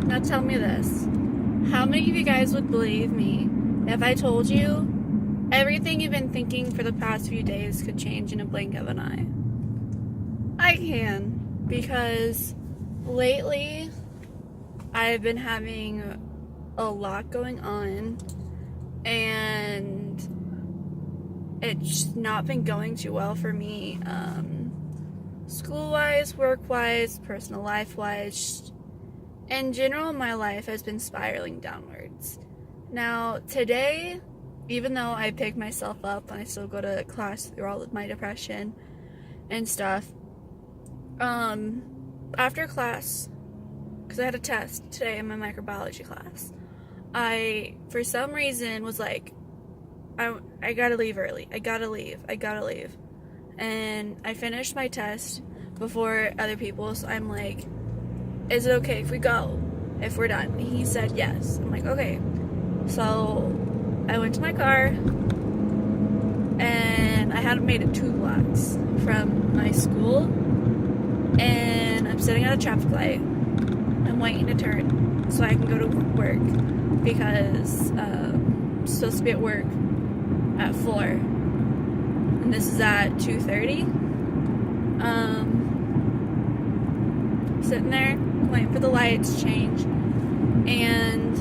Now tell me this. How many of you guys would believe me if I told you everything you've been thinking for the past few days could change in a blink of an eye? I can, because lately I've been having a lot going on and it's not been going too well for me, school-wise, work-wise, personal life-wise. In general, my life has been spiraling downwards. Now, today, even though I pick myself up and I still go to class through all of my depression and stuff, after class, because I had a test today in my microbiology class, I, for some reason, was like, I gotta leave early. I gotta leave. And I finished my test before other people, so I'm like, is it okay if we go? If we're done? And he said yes. I'm like, okay. So I went to my car, and I hadn't made it 2 blocks from my school, and I'm sitting at a traffic light. I'm waiting to turn so I can go to work, because I'm supposed to be at work at 4, and this is at 2:30. Sitting there waiting for the lights to change, and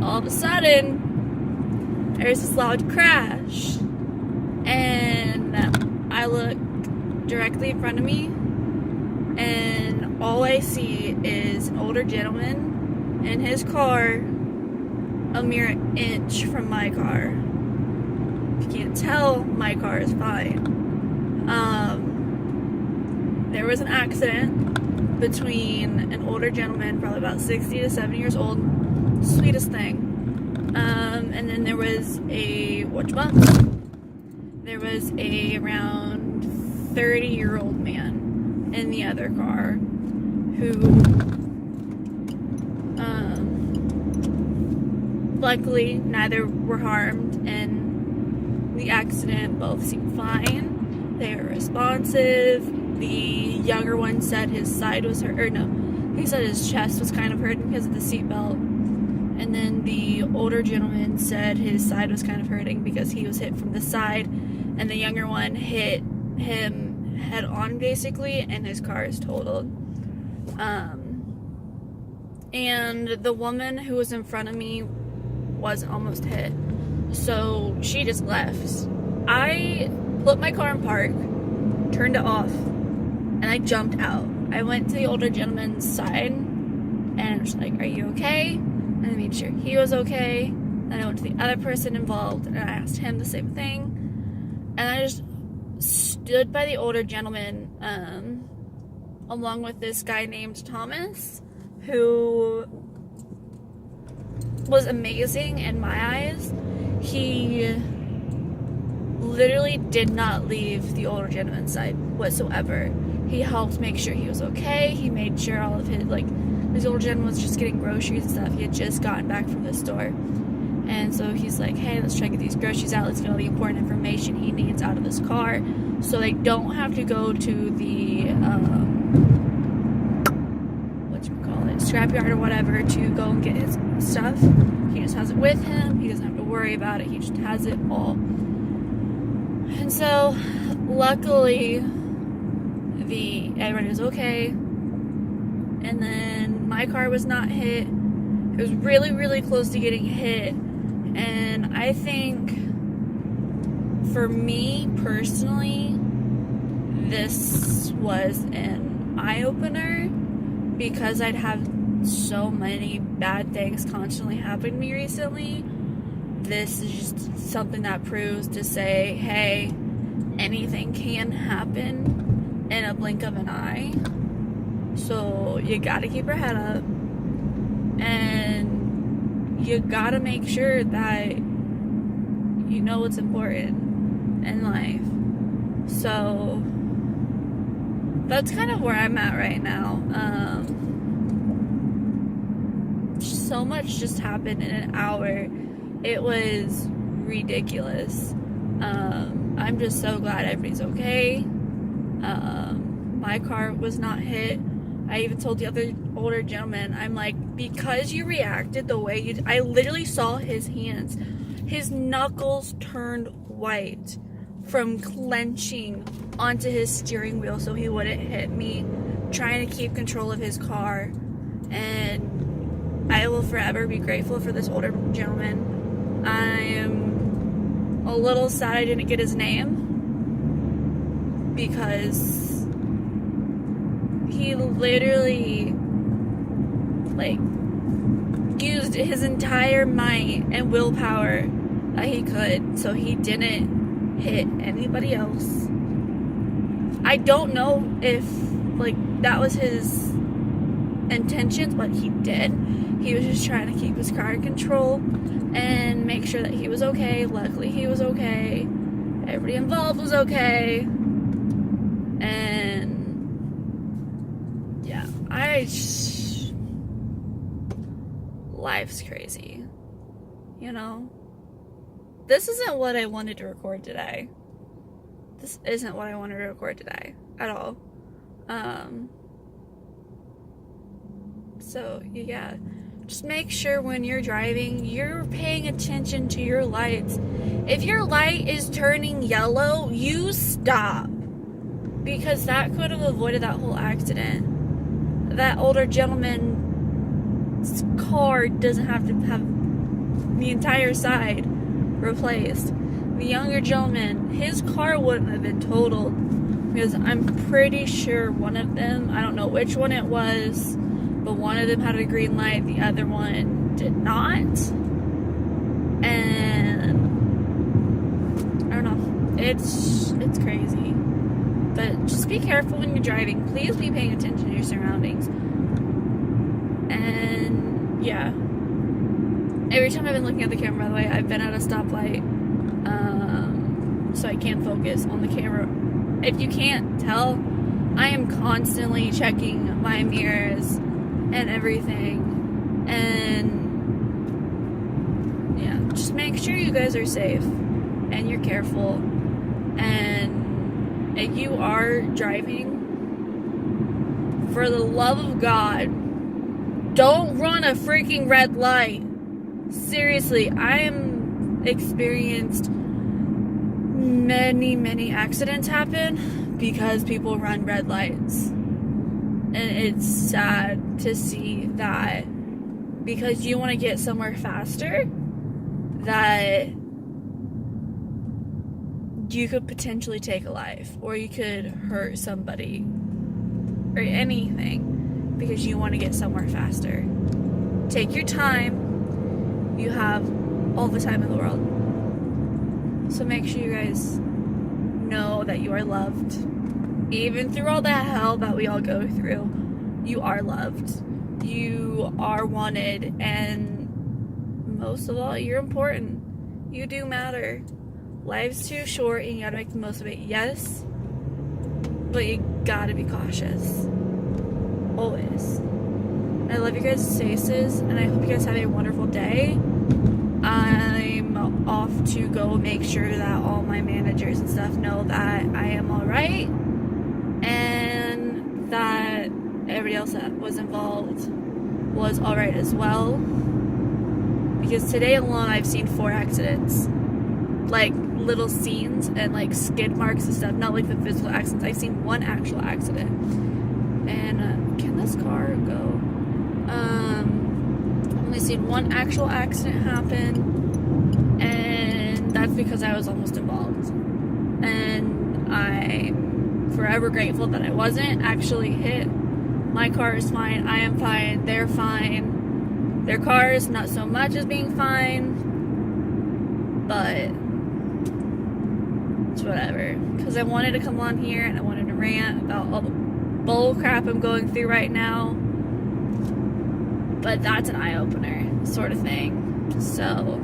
all of a sudden there's this loud crash, and I look directly in front of me, and all I see is an older gentleman in his car a mere inch from my car. If you can't tell, my car is fine. There was an accident between an older gentleman, probably about 60 to 70 years old, sweetest thing. And then there was a there was a around 30-year-old man in the other car who, luckily, neither were harmed in the accident. Both seemed fine. They were responsive. The younger one said his side was hurt, or no, he said his chest was kind of hurting because of the seatbelt. And then the older gentleman said his side was kind of hurting because he was hit from the side, and the younger one hit him head on, basically, and his car is totaled. And the woman who was in front of me was almost hit, so she just left. I put my car in park, turned it off, and I jumped out. I went to the older gentleman's side, and I was like, are you okay? And I made sure he was okay. Then I went to the other person involved, and I asked him the same thing. And I just stood by the older gentleman, along with this guy named Thomas, who was amazing in my eyes. He literally did not leave the older gentleman's side whatsoever. He helped make sure he was okay. He made sure all of his, this older gentleman was just getting groceries and stuff. He had just gotten back from the store. And so he's like, hey, let's try to get these groceries out. Let's get all the important information he needs out of this car, so they don't have to go to the, scrapyard or whatever to go and get his stuff. He just has it with him. He doesn't have to worry about it. He just has it all. And so, luckily, everybody was okay. And then my car was not hit. It was really, really close to getting hit. And I think, for me personally, this was an eye-opener, because I'd have so many bad things constantly happen to me recently. This is just something that proves to say, hey, anything can happen in a blink of an eye. So you gotta keep your head up, and you gotta make sure that you know what's important in life. So that's kind of where I'm at right now. So much just happened in an hour. It was ridiculous. I'm just so glad everybody's okay. My car was not hit. I even told the other older gentleman, I'm like, because you reacted the way you did, I literally saw his hands. His knuckles turned white from clenching onto his steering wheel so he wouldn't hit me, trying to keep control of his car. And I will forever be grateful for this older gentleman. I am a little sad I didn't get his name, because he literally, like, used his entire might and willpower that he could so he didn't hit anybody else. I don't know if, like, that was his intentions, but he did. He was just trying to keep his car in control and make sure that he was okay. Luckily, he was okay. Everybody involved was okay. And yeah, life's crazy, you know? This isn't what I wanted to record today. This isn't what I wanted to record today at all. So yeah, just make sure when you're driving, you're paying attention to your lights. If your light is turning yellow, you stop, because that could have avoided that whole accident. That older gentleman's car doesn't have to have the entire side replaced. The younger gentleman, his car wouldn't have been totaled, because I'm pretty sure one of them, I don't know which one it was, but one of them had a green light, the other one did not. And I don't know, it's crazy. But just be careful when you're driving. Please be paying attention to your surroundings. And yeah, every time I've been looking at the camera, by the way, I've been at a stoplight, so I can't focus on the camera. If you can't tell, I am constantly checking my mirrors and everything. And yeah, just make sure you guys are safe and you're careful. And if you are driving, for the love of God, don't run a freaking red light. Seriously, I am experienced many accidents happen because people run red lights. And it's sad to see that because you want to get somewhere faster, that you could potentially take a life, or you could hurt somebody, or anything, because you want to get somewhere faster. Take your time. You have all the time in the world. So make sure you guys know that you are loved. Even through all that hell that we all go through, you are loved. You are wanted, and most of all, you're important. You do matter. Life's too short and you gotta make the most of it, yes, but you gotta be cautious. Always. I love you guys' faces, and I hope you guys have a wonderful day. I'm off to go make sure that all my managers and stuff know that I am alright, and that everybody else that was involved was alright as well. Because today alone I've seen 4 accidents. Like little scenes and like skid marks and stuff, not like the physical accidents. I've seen 1 actual accident. And can this car go? Only seen 1 actual accident happen, and that's because I was almost involved. And I'm forever grateful that I wasn't actually hit. My car is fine. I am fine. They're fine. Their cars, not so much as being fine, but it's whatever. Because I wanted to come on here and I wanted to rant about all the bull crap I'm going through right now. But that's an eye-opener sort of thing. So,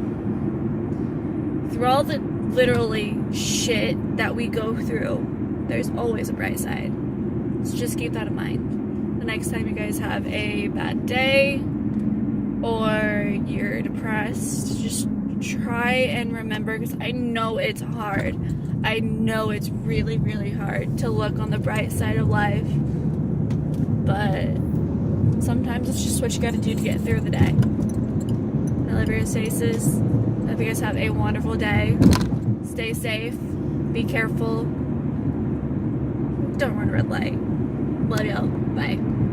through all the literally shit that we go through, there's always a bright side. So just keep that in mind. The next time you guys have a bad day or you're depressed, just try and remember, because I know it's hard. I know it's really hard to look on the bright side of life. but sometimes it's just what you gotta do to get through the day. I love your faces. Hope you guys have a wonderful day. Stay safe. Be careful. Don't run red light. Love y'all. Bye.